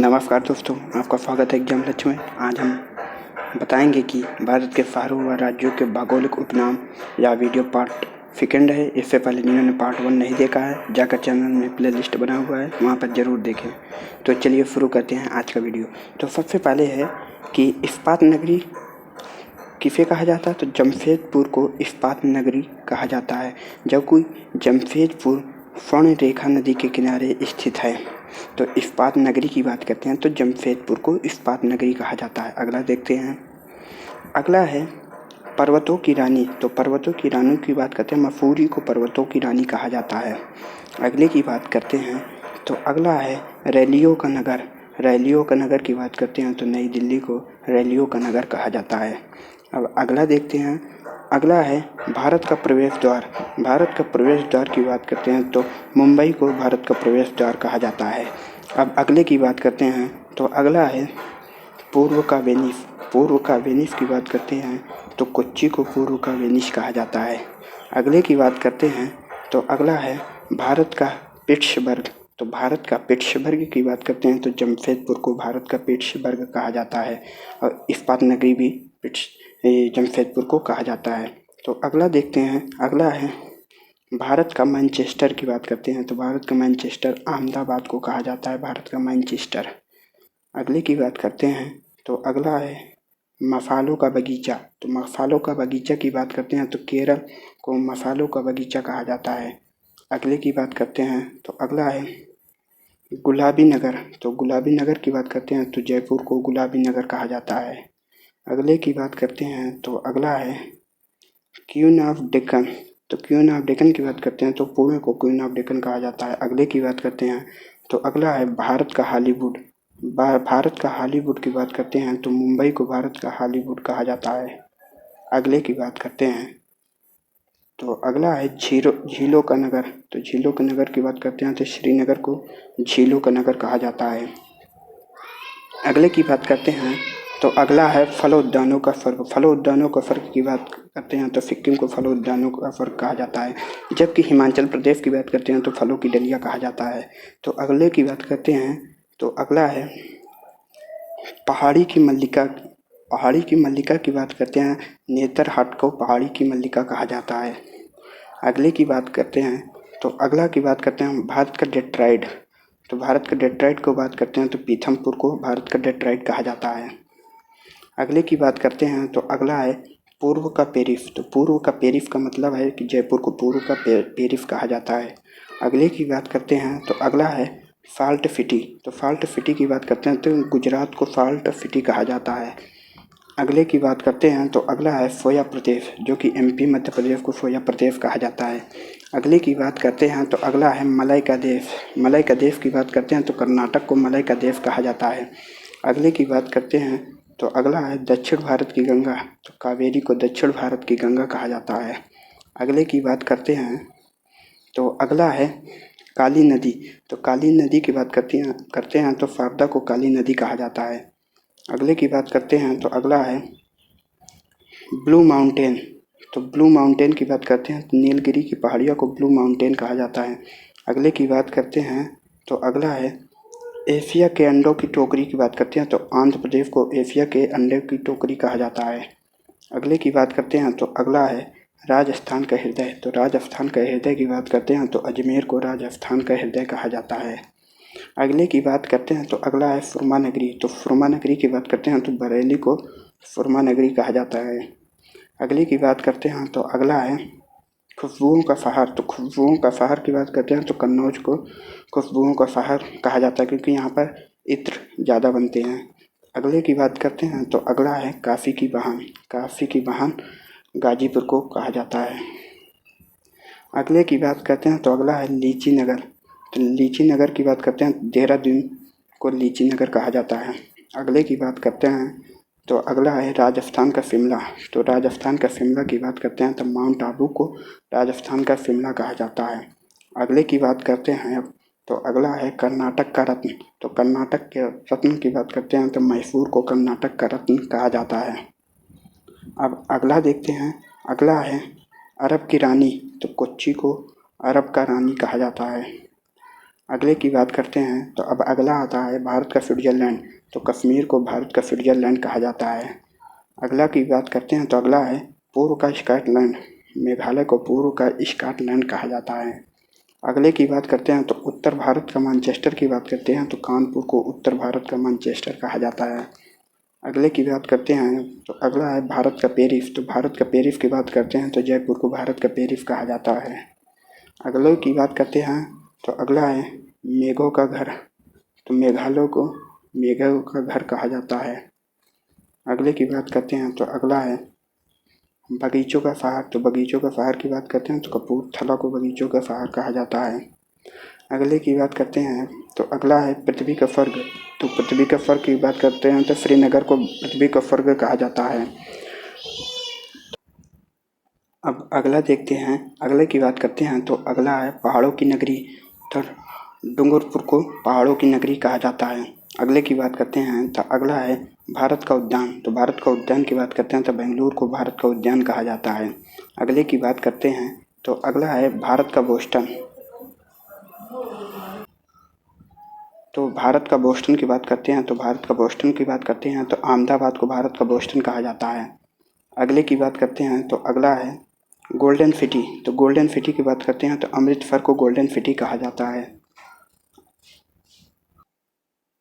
नमस्कार दोस्तों, आपका स्वागत है एग्जाम लक्ष्य में। आज हम बताएंगे कि भारत के शहरों व राज्यों के भौगोलिक उपनाम या वीडियो पार्ट सेकंड है। इससे पहले जिन्होंने पार्ट 1 नहीं देखा है, जाकर चैनल में प्ले लिस्ट बना हुआ है, वहाँ पर ज़रूर देखें। तो चलिए शुरू करते हैं आज का वीडियो। तो सबसे पहले है कि इस्पात नगरी किसे कहा जाता है। तो जमशेदपुर को इस्पात नगरी कहा जाता है, जबकि जमशेदपुर स्वर्ण रेखा नदी के किनारे स्थित है। तो इस्पात नगरी की बात करते हैं तो जमशेदपुर को इस्पात नगरी कहा जाता है। अगला देखते हैं। अगला है पर्वतों की रानी। तो पर्वतों की रानी की बात करते हैं, मसूरी को पर्वतों की रानी कहा जाता है। अगले की बात करते हैं तो अगला है रैलियों का नगर। रैलियों का नगर की बात करते हैं तो नई दिल्ली को रैलियों का नगर कहा जाता है। अब अगला देखते हैं। अगला है भारत का प्रवेश द्वार। भारत का प्रवेश द्वार की बात करते हैं तो मुंबई को भारत का प्रवेश द्वार कहा जाता है। अब अगले की बात करते हैं तो अगला है पूर्व का वेनिस। पूर्व का वेनिस की बात करते हैं तो कोच्चि को पूर्व का वेनिस कहा जाता है। अगले की बात करते हैं तो अगला है भारत का पिट्सबर्ग। तो भारत का पिट्सबर्ग की बात करते हैं तो जमशेदपुर को भारत का पिट्सबर्ग कहा जाता है, और इस्पात नगरी भी जमशेदपुर को कहा जाता है। तो अगला देखते हैं। अगला है भारत का मैनचेस्टर की बात करते हैं तो भारत का मैनचेस्टर अहमदाबाद को कहा जाता है, भारत का मैनचेस्टर। अगले की बात करते हैं तो अगला है मसालों का बगीचा। तो मसालों का बगीचा की बात करते हैं तो केरल को मसालों का बगीचा कहा जाता है। अगले की बात करते हैं तो अगला है गुलाबी नगर। तो गुलाबी नगर की बात करते हैं तो जयपुर को गुलाबी नगर कहा जाता है। अगले की बात करते हैं तो अगला है क्वीन ऑफ डेक्कन। तो क्वीन ऑफ डेक्कन की बात करते हैं तो पुणे को क्वीन ऑफ डेक्कन कहा जाता है। अगले की बात करते हैं तो अगला है भारत का हॉलीवुड। भारत का हॉलीवुड की बात करते हैं तो मुंबई को भारत का हॉलीवुड कहा जाता है। अगले की बात करते हैं तो अगला है झीलों का नगर। तो झीलों के नगर की बात करते हैं तो श्रीनगर को झीलों का नगर कहा जाता है। अगले की बात करते हैं तो अगला है फलोद्यानों का स्वर्ग। फलोद्यानों का स्वर्ग की बात करते हैं तो सिक्किम को फलोद्यानों का स्वर्ग कहा जाता है, जबकि हिमाचल प्रदेश की बात करते हैं तो फलों की डलिया कहा जाता है। तो अगले की बात करते हैं तो अगला है पहाड़ी की मल्लिका। पहाड़ी की मल्लिका की बात करते हैं नेतरहाट को पहाड़ी की मल्लिका कहा जाता है। अगले की बात करते हैं तो अगला की बात करते हैं भारत का डेट्राइट। तो भारत का डेट्राइट को बात करते हैं तो पीथमपुर को भारत का डेट्राइट कहा जाता है। अगले की बात करते हैं तो अगला है पूर्व का पेरिस। तो पूर्व का पेरिस का मतलब है कि जयपुर को पूर्व का पेरिस कहा जाता है। अगले की बात करते हैं तो अगला है साल्ट सिटी। तो साल्ट सिटी की बात करते हैं तो गुजरात को साल्ट सिटी कहा जाता है। अगले की बात करते हैं तो अगला है सोया प्रदेश, जो कि एमपी मध्य प्रदेश को सोया प्रदेश कहा जाता है। अगले की बात करते हैं तो अगला है मलय का देश। मलय का देश की बात करते हैं तो कर्नाटक को मलय का देश कहा जाता है। अगले की बात करते हैं तो अगला है दक्षिण भारत की गंगा। तो कावेरी को दक्षिण भारत की गंगा कहा जाता है। अगले की बात करते हैं तो अगला है काली नदी। तो काली नदी की बात करते हैं तो शारदा को काली नदी कहा जाता है। अगले की बात करते हैं तो अगला है ब्लू माउंटेन। तो ब्लू माउंटेन की बात करते हैं तो नीलगिरी की पहाड़ियों को ब्लू माउंटेन कहा जाता है। अगले की बात करते हैं तो अगला है एशिया के अंडों की टोकरी की बात करते हैं तो आंध्र प्रदेश को एशिया के अंडे की टोकरी कहा जाता है। अगले की बात करते हैं तो अगला है राजस्थान का हृदय। तो राजस्थान का हृदय की बात करते हैं तो अजमेर को राजस्थान का हृदय कहा जाता है। अगले की बात करते हैं तो अगला है सुरमा नगरी। तो सुरमा नगरी की बात करते हैं तो बरेली को सुरमा नगरी कहा जाता है। अगले की बात करते हैं तो अगला है खुशबुओं का शहर। तो खुशबुओं का शहर की बात करते हैं तो कन्नौज को खुशबुओं का शहर कहा जाता है, क्योंकि यहाँ पर इत्र ज़्यादा बनते हैं। अगले की बात करते हैं तो अगला है काशी की बहन। काशी की बहन गाजीपुर को कहा जाता है। अगले की बात करते हैं तो अगला है लीची नगर। तो लीची नगर की बात करते हैं देहरादून को लीची नगर कहा जाता है। अगले की बात करते हैं तो अगला है राजस्थान का शिमला। तो राजस्थान का शिमला की बात करते हैं तो माउंट आबू को राजस्थान का शिमला कहा जाता है। अगले की बात करते हैं तो अगला है कर्नाटक का रत्न। तो कर्नाटक के रत्न की बात करते हैं तो मैसूर को कर्नाटक का रत्न कहा जाता है। अब अगला देखते हैं। अगला है अरब की रानी, तो कोच्चि को अरब का रानी कहा जाता है। अगले की बात करते हैं तो अब अगला आता है भारत का स्विट्ज़रलैंड, तो कश्मीर को भारत का स्विट्ज़रलैंड कहा जाता है। अगला की बात करते हैं तो अगला है पूर्व का स्कॉटलैंड, मेघालय को पूर्व का स्कॉटलैंड कहा जाता है। अगले की बात करते हैं तो उत्तर भारत का मैनचेस्टर की बात करते हैं तो कानपुर को उत्तर भारत का मैनचेस्टर कहा जाता है। अगले की बात करते हैं तो अगला है भारत का पेरिस, तो भारत का पेरिस की बात करते हैं तो जयपुर को भारत का पेरिस कहा जाता है। अगले की बात करते हैं तो अगला है मेघों का घर, तो मेघालय को मेघों का घर कहा जाता है। अगले की बात करते हैं तो अगला है बगीचों का शहर, तो बगीचों का शहर की बात करते हैं तो कपूरथला को बगीचों का शहर कहा जाता है। अगले की बात करते हैं तो अगला है पृथ्वी का स्वर्ग, तो पृथ्वी का स्वर्ग की बात करते हैं तो श्रीनगर को पृथ्वी का स्वर्ग कहा जाता है। अब अगला देखते हैं। अगले की बात करते हैं तो अगला है पहाड़ों की नगरी, तो डूंगरपुर को पहाड़ों की नगरी कहा जाता है। अगले की बात करते हैं तो अगला है भारत का उद्यान, तो भारत का उद्यान की बात करते हैं तो बेंगलुरु को भारत का उद्यान कहा जाता है। अगले की बात करते हैं तो अगला है भारत का बोस्टन, तो भारत का बोस्टन की बात करते हैं तो भारत का बोस्टन की बात करते हैं तो अहमदाबाद को भारत का बोस्टन कहा जाता है। अगले की बात करते हैं तो अगला है गोल्डन सिटी, तो गोल्डन सिटी की बात करते हैं तो अमृतसर को गोल्डन सिटी कहा जाता है।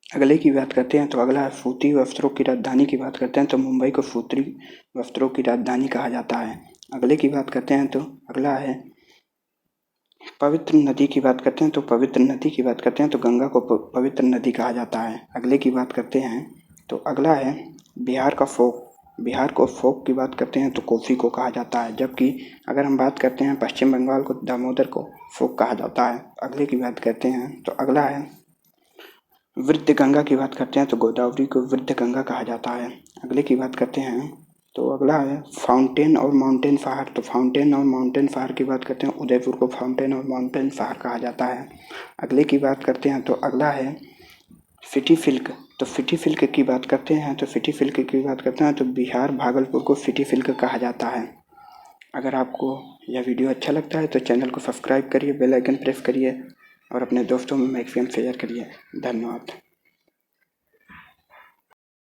अगले की बात करते हैं तो अगला है सूती वस्त्रों की राजधानी की बात करते हैं तो मुंबई को सूती वस्त्रों की राजधानी कहा जाता है। अगले की बात करते हैं तो अगला है पवित्र नदी की बात करते हैं तो पवित्र नदी की बात करते हैं तो गंगा को पवित्र नदी कहा जाता है। अगले की बात करते हैं तो अगला है बिहार का फोक, बिहार को फोक की बात करते हैं तो कॉफ़ी को कहा जाता है, जबकि अगर हम बात करते हैं पश्चिम बंगाल को दामोदर को फोक कहा जाता है। अगले की बात करते हैं तो अगला है वृद्ध गंगा की बात करते हैं तो गोदावरी को वृद्ध गंगा कहा जाता है। अगले की बात करते हैं तो अगला है फाउंटेन और माउंटेन शहर, तो फाउंटेन और माउंटेन शहर की बात करते हैं उदयपुर को फाउंटेन और माउंटेन शहर कहा जाता है। अगले की बात करते हैं तो अगला है सिटी सिल्क, तो सिटी सिल्क की बात करते हैं तो सिटी सिल्क की बात करते हैं तो बिहार भागलपुर को सिटी सिल्क कहा जाता है। अगर आपको यह वीडियो अच्छा लगता है तो चैनल को सब्सक्राइब करिए, बेल आइकन प्रेस करिए और अपने दोस्तों में मैक्सिमम शेयर करिए। धन्यवाद।